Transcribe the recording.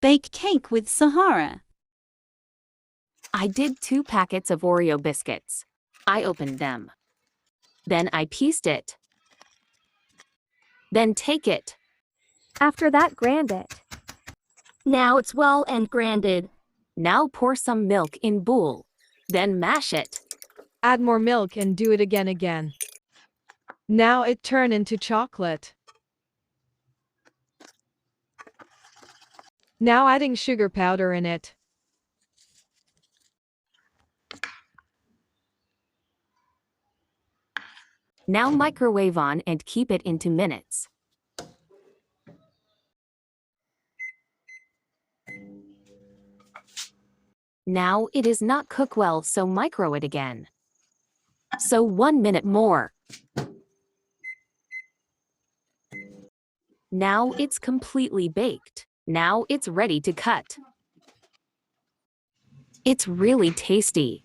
Bake cake with Sahara. I did 2 packets of Oreo biscuits. I opened them. Then I pieced it. Then take it. After that, grind it. Now it's well and grinded. Now pour some milk in bowl. Then mash it. Add more milk and do it again. Now it turn into chocolate. Now adding sugar powder in it. Now microwave on and keep it into minutes. Now it is not cook well, so micro it again. So 1 minute more. Now it's completely baked. Now it's ready to cut. It's really tasty.